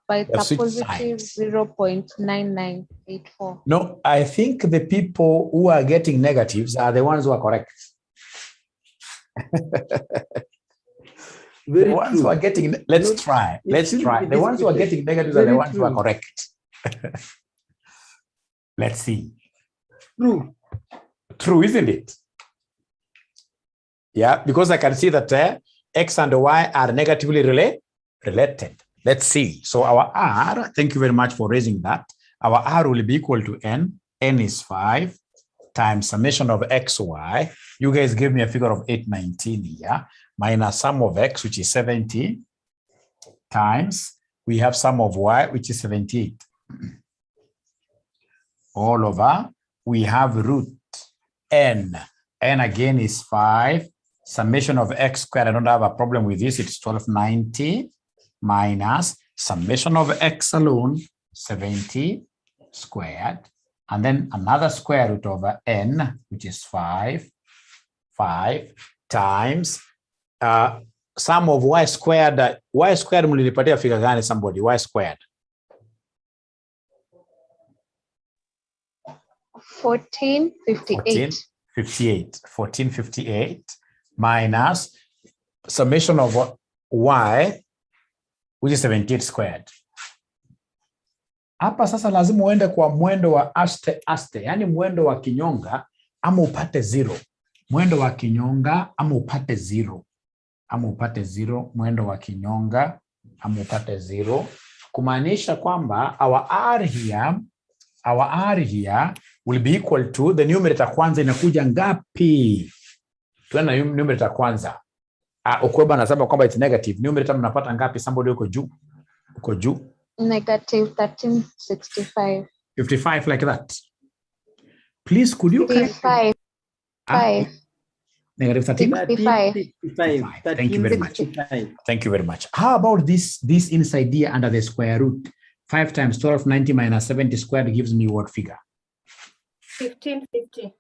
but it's a positive 0.9984. No, I think the people who are getting negatives are the ones who are correct. Very the ones true. who are getting, let's try. The ones who are getting negatives are the ones who are correct. Let's see. True, isn't it? Yeah, because I can see that X and Y are negatively related. Let's see. So our R, thank you very much for raising that. Our R will be equal to N. N is 5 times summation of XY. You guys gave me a figure of 819 here, minus sum of X, which is 70, times we have sum of Y, which is 78. All over, we have root N. N again is 5. Summation of X squared, I don't have a problem with this. It's 1290 minus summation of X alone, 70 squared. And then another square root over N, which is 5 times sum of Y squared. Y squared mlinipatia figure gani somebody? Y squared. 1458 minus summation of Y, which is 78 squared. Hapa sasa lazima uende kwa mwendo wa aste, yani mwendo wa kinyonga ama upate zero. Mwendo wa kinyonga ama upate zero. Mwendo wa kinyonga ama upate zero. Kumaanisha kwamba our R here will be equal to the numerator kwanza inakuja ngapi? Tuena numerator kwanza. Ukweba anasema kwamba it's negative. Numerator mnapata ngapi? Somebody uko juu. Negative 1365. 55 like that. Please, could you... 55. Negative 13? 55. Thank you very much. Thank you very much. How about this inside here under the square root? 5 times 1290 minus 70 squared gives me what figure? 1550.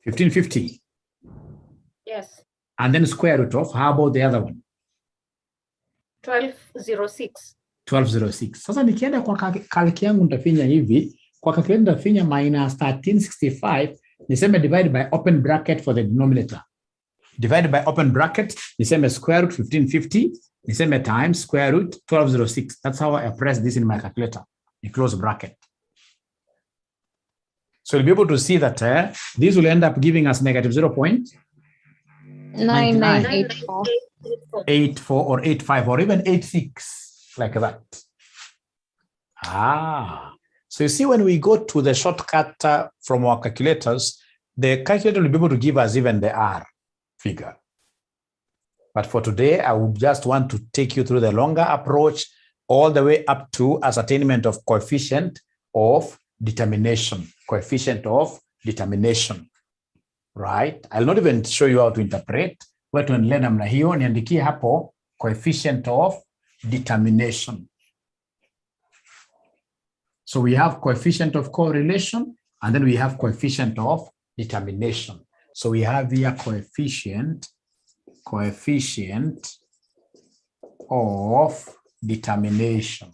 1550. Yes. And then square root of, how about the other one? 1206. 1206. Sasa nikienda kwa kalki yangu nitafinya hivi, kwa calculator nitafinya minus 1365, niseme divide by open bracket for the denominator. Divide by open bracket, niseme square root 1550, niseme times square root 1206. That's how I press this in my calculator. You close bracket. So you'll be able to see that this will end up giving us negative 0.9984. 84 or 85 or even 86, like that. So you see, when we go to the shortcut from our calculators, the calculator will be able to give us even the R figure. But for today, I would just want to take you through the longer approach all the way up to ascertainment of coefficient of determination. Right? I'll not even show you how to interpret. Where to learn namna hiyo, niandikie hapo coefficient of determination. So we have coefficient of correlation And then we have coefficient of determination. So we have here coefficient of determination.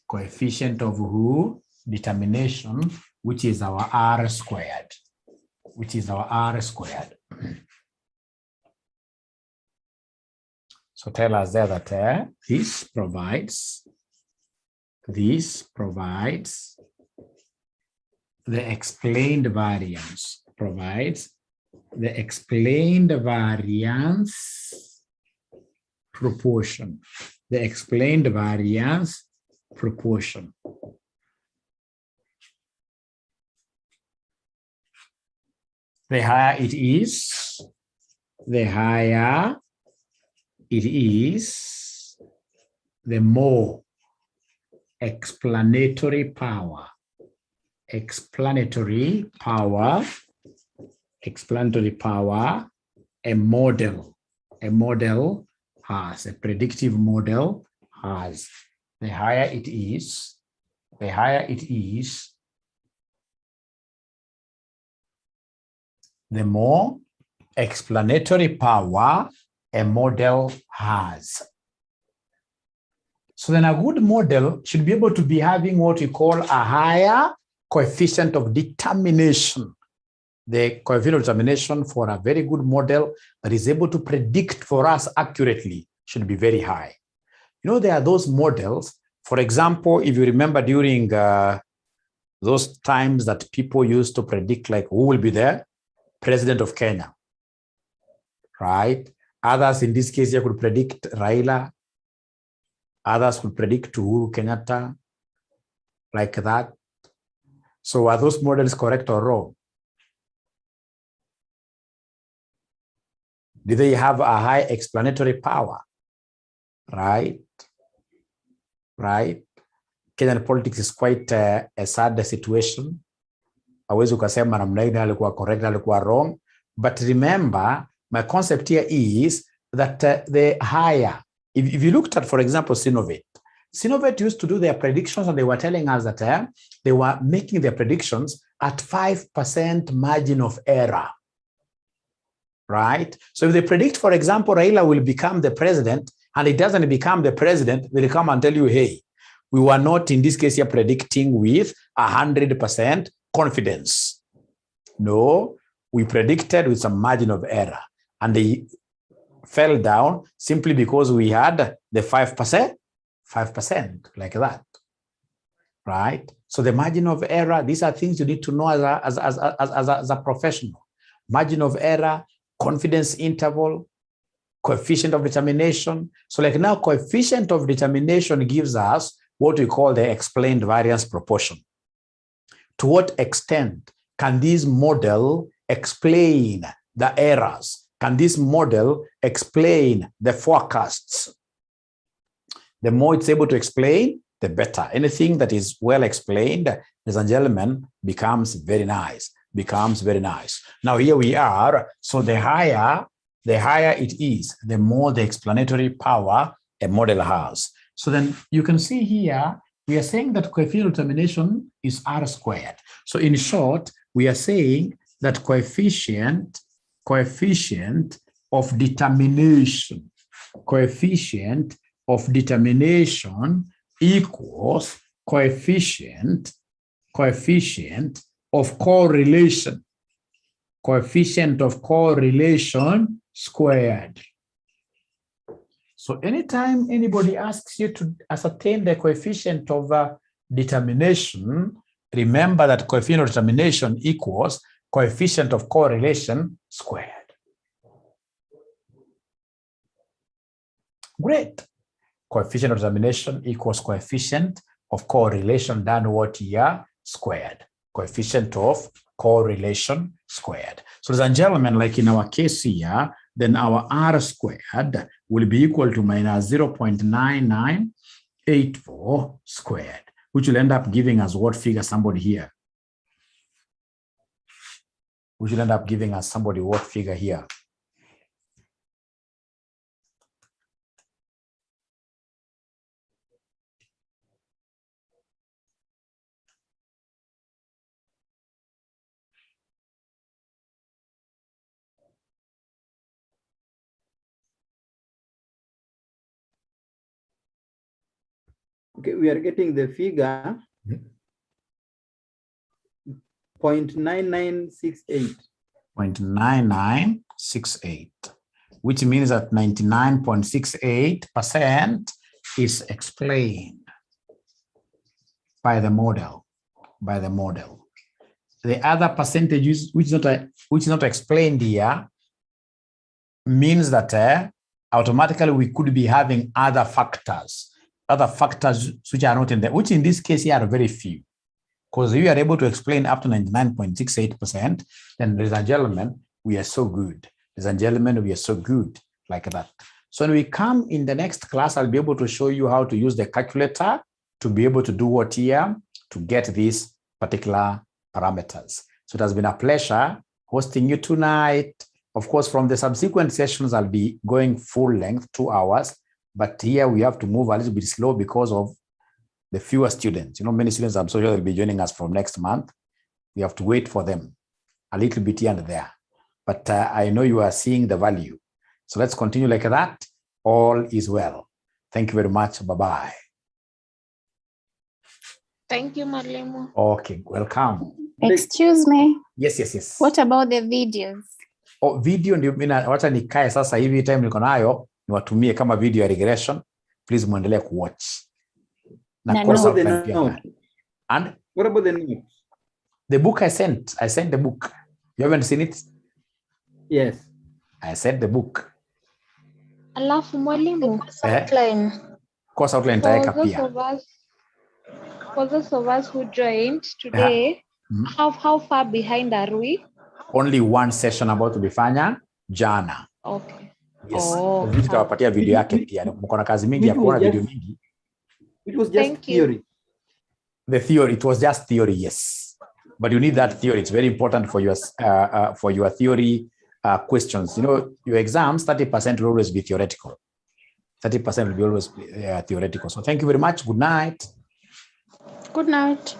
Coefficient of who? Determination, which is our R squared. So tell us there that this provides the explained variance, proportion. The explained variance proportion. The higher it is, the more explanatory power a model has, a predictive model has. The higher it is, the more explanatory power a model has. So then a good model should be able to be having what we call a higher coefficient of determination. The coefficient of determination for a very good model that is able to predict for us accurately should be very high. You know, there are those models, for example, if you remember during those times that people used to predict like who will be the president of Kenya, right? Others in this case, you could predict Raila. Others could predict Uhuru Kenyatta, like that. So are those models correct or wrong? Do they have a high explanatory power? Right? Kenyan politics is quite a sad situation. Hawezi ukasema namna hii alikuwa correct, alikuwa wrong. But remember, my concept here is that the higher, if you looked at, for example, Sinovet used to do their predictions and they were telling us that they were making their predictions at 5% margin of error, right? So if they predict, for example, Raila will become the president and it doesn't become the president, they'll come and tell you, hey, we were not in this case here predicting with 100% confidence. No, we predicted with some margin of error and they fell down simply because we had the 5%, like that, right? So the margin of error, these are things you need to know as a professional. Margin of error, confidence interval, coefficient of determination. So like now, coefficient of determination gives us what we call the explained variance proportion. To what extent can this model explain the errors? Can this model explain the forecasts? The more it's able to explain, the better. Anything that is well explained, ladies and gentlemen, becomes very nice. Now here we are. So the higher it is, the more the explanatory power a model has. So then you can see here, we are saying that coefficient of determination is R squared. So in short, we are saying that coefficient of determination equals coefficient of correlation squared. So anytime anybody asks you to ascertain the coefficient of determination, remember that coefficient of determination equals coefficient of correlation squared. Great. Coefficient of determination equals coefficient of correlation done what here? Squared. Coefficient of correlation squared. So ladies and gentlemen, like in our case here, then our R squared will be equal to minus 0.9984 squared, which will end up giving us what figure? Somebody here. Which will end up giving us somebody what figure here? Okay, we are getting the figure 0.9968. 0.9968, which means that 99.68% is explained by the model. The other percentages, which is not explained here, means that automatically we could be having other factors which are not in there, which in this case here are very few. Because if you are able to explain up to 99.68%, then, ladies and gentlemen, we are so good. Ladies and gentlemen, we are so good like that. So when we come in the next class, I'll be able to show you how to use the calculator to be able to do what here to get these particular parameters. So it has been a pleasure hosting you tonight. Of course, from the subsequent sessions, I'll be going full length, 2 hours. But here we have to move a little bit slow because of the fewer students. You know, many students I'm sure will be joining us from next month. We have to wait for them a little bit here and there. But I know you are seeing the value. So let's continue like that. All is well. Thank you very much. Bye-bye. Thank you, Mwalimu. Okay, welcome. Excuse me. Yes. What about the videos? Oh, video ndio mimi wacha nikae sasa hivi time niko nayo niwatumie kama video ya regression. Please muendelee kuwatch. And what about the note? The book I sent the book. You haven't seen it? Yes. I sent the book. Alafu Mwalimu. Course outline taweka pia. For those of us who joined today, how far behind are we? Only one session about to be fanya jana. Okay. Yes. Nitawapatia video yake pia. Mko na kazi mingi ya kuona video mingi. It was just theory. The theory, it was just theory, yes. But you need that theory. It's very important for your theory questions. You know, your exams, 30% will always be theoretical. 30% will be always theoretical. So thank you very much. Good night. Good night.